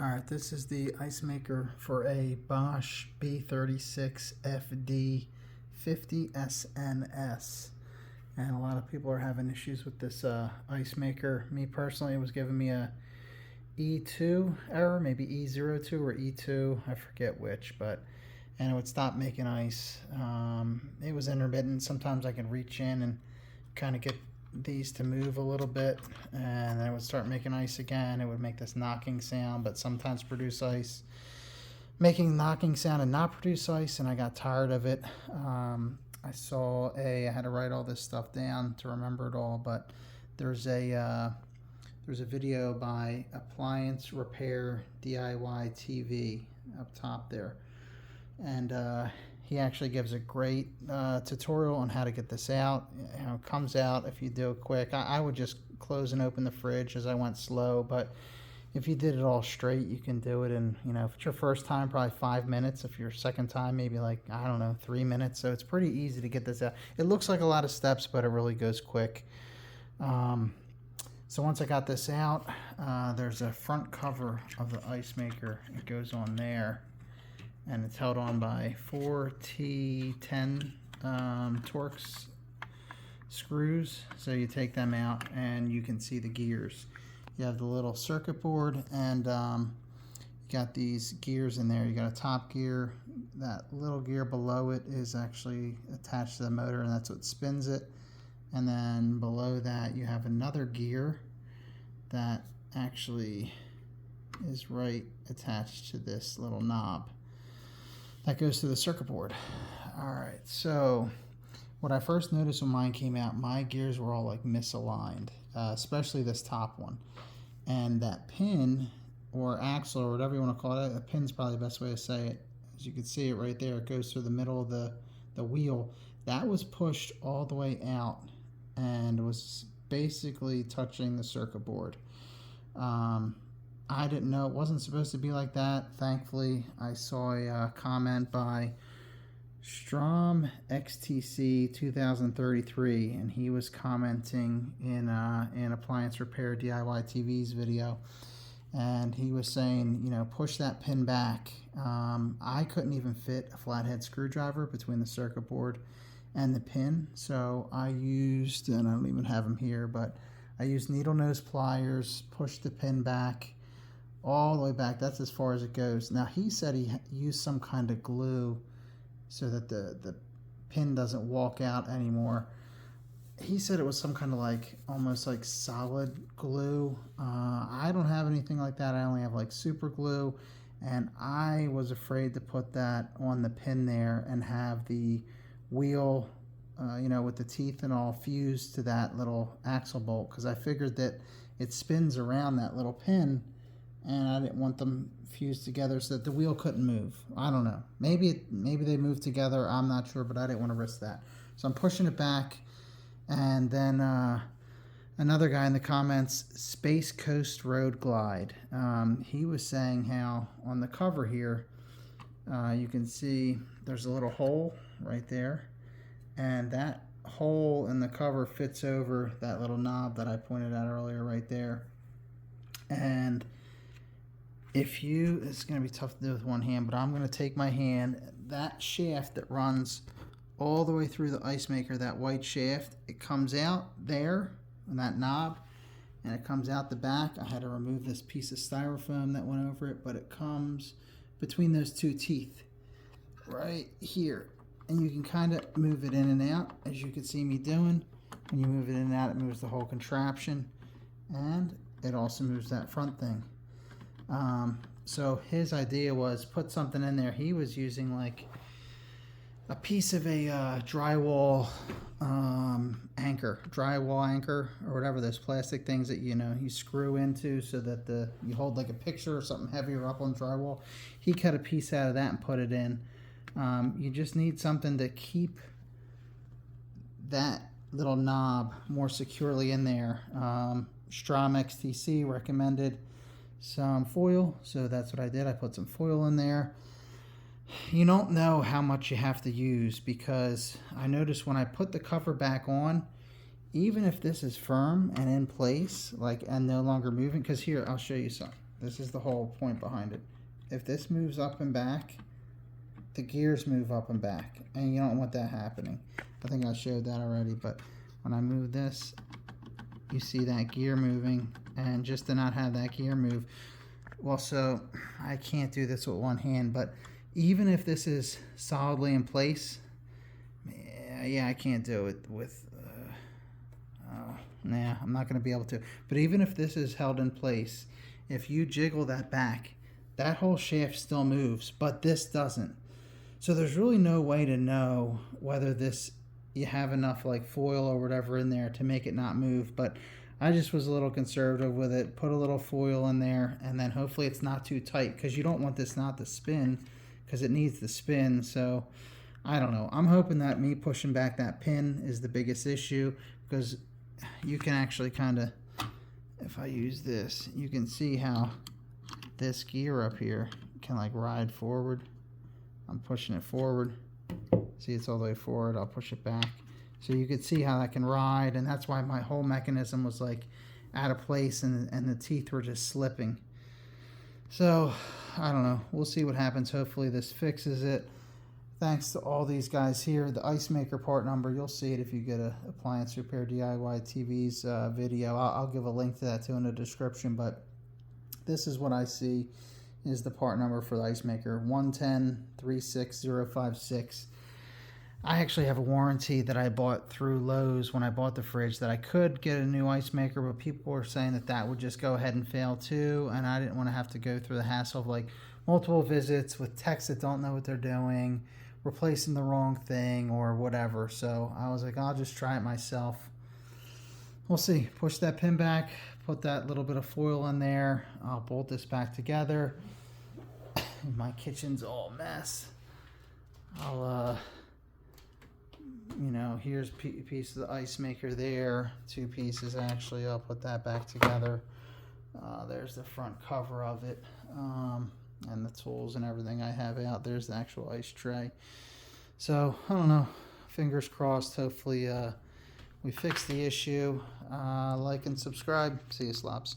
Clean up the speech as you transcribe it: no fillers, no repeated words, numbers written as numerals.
Alright, this is the ice maker for a Bosch B36FD50SNS. And a lot of people are having issues with this ice maker. Me personally, it was giving me a E2 error, maybe E02 or E2, I forget which, and it would stop making ice. It was intermittent. Sometimes I could reach in and kind of get these to move a little bit, and then it would start making ice again. It would make this knocking sound, but sometimes produce ice, making knocking sound and not produce ice, and I got tired of it. I had to write all this stuff down to remember it all, but there's a video by Appliance Repair DIY TV up top there, and he actually gives a great tutorial on how to get this out. It comes out if you do it quick. I would just close and open the fridge as I went slow, but if you did it all straight, you can do it in, if it's your first time, probably 5 minutes. If your second time, maybe like, I don't know, 3 minutes. So it's pretty easy to get this out. It looks like a lot of steps, but it really goes quick. So once I got this out, there's a front cover of the ice maker. It goes on there, and it's held on by 4T10 Torx screws. So you take them out and you can see the gears. You have the little circuit board, and you got these gears in there. You got a top gear. That little gear below it is actually attached to the motor, and that's what spins it. And then below that you have another gear that actually is right attached to this little knob that goes to the circuit board. Alright, so what I first noticed when mine came out, my gears were all like misaligned, especially this top one. And that pin, or axle, or whatever you want to call it, a pin's probably the best way to say it. As you can see it right there, it goes through the middle of the wheel. That was pushed all the way out and was basically touching the circuit board. I didn't know it wasn't supposed to be like that. Thankfully, I saw a comment by StromXtc2033, and he was commenting in Appliance Repair DIY TV's video, and he was saying, push that pin back. I couldn't even fit a flathead screwdriver between the circuit board and the pin, so I used, and I don't even have them here, but I used needle nose pliers, pushed the pin back all the way back. That's as far as it goes. Now, he said he used some kind of glue so that the pin doesn't walk out anymore. He said it was some kind of almost like solid glue. I don't have anything like that. I only have like super glue, and I was afraid to put that on the pin there and have the wheel with the teeth and all fused to that little axle bolt, because I figured that it spins around that little pin, and I didn't want them fused together so that the wheel couldn't move. I don't know. Maybe they move together. I'm not sure, but I didn't want to risk that. So I'm pushing it back, and then another guy in the comments, SpaceCoastRoadGlide, he was saying how on the cover here, you can see there's a little hole right there, and that hole in the cover fits over that little knob that I pointed out earlier right there. And it's going to be tough to do with one hand, but I'm going to take my hand, that shaft that runs all the way through the ice maker, that white shaft, it comes out there on that knob, and it comes out the back. I had to remove this piece of styrofoam that went over it, but it comes between those two teeth right here. And you can kind of move it in and out, as you can see me doing. When you move it in and out, it moves the whole contraption, and it also moves that front thing. So his idea was put something in there. He was using like a piece of a drywall anchor, or whatever, those plastic things that you screw into so that you hold like a picture or something heavier up on drywall. He cut a piece out of that and put it in. You just need something to keep that little knob more securely in there. StromXtc recommended some foil, so that's what I did. I put some foil in there. You don't know how much you have to use, because I noticed when I put the cover back on, even if this is firm and in place, and no longer moving, because here, I'll show you something. This is the whole point behind it. If this moves up and back, the gears move up and back, and you don't want that happening. I think I showed that already, but when I move this, you see that gear moving, and just to not have that gear move, well, so I can't do this with one hand, but even if this is solidly in place, yeah, I can't do it with, nah, I'm not going to be able to. But even if this is held in place, if you jiggle that back, that whole shaft still moves, but this doesn't. So there's really no way to know whether this, you have enough like foil or whatever in there to make it not move. But I just was a little conservative with it, put a little foil in there, and then hopefully it's not too tight, because you don't want this not to spin, because it needs to spin. So I don't know. I'm hoping that me pushing back that pin is the biggest issue, because you can actually kind of, if I use this, you can see how this gear up here can like ride forward. I'm pushing it forward. See, it's all the way forward. I'll push it back. So you can see how that can ride, and that's why my whole mechanism was like out of place, and the teeth were just slipping. So I don't know. We'll see what happens. Hopefully this fixes it. Thanks to all these guys here. The ice maker part number, you'll see it if you get a appliance repair DIY TV's video. I'll give a link to that too in the description, but this is what I see is the part number for the ice maker, 11036056. I actually have a warranty that I bought through Lowe's when I bought the fridge, that I could get a new ice maker, but people were saying that that would just go ahead and fail too, and I didn't want to have to go through the hassle of like multiple visits with techs that don't know what they're doing, replacing the wrong thing or whatever. So I was like, I'll just try it myself. We'll see. Push that pin back, put that little bit of foil in there. I'll bolt this back together. My kitchen's all a mess. I'll you know, here's a piece of the ice maker there, 2 pieces actually. I'll put that back together. There's the front cover of it, and the tools and everything I have out. There's the actual ice tray. So I don't know, fingers crossed. Hopefully we fix the issue. Like and subscribe. See you, slops.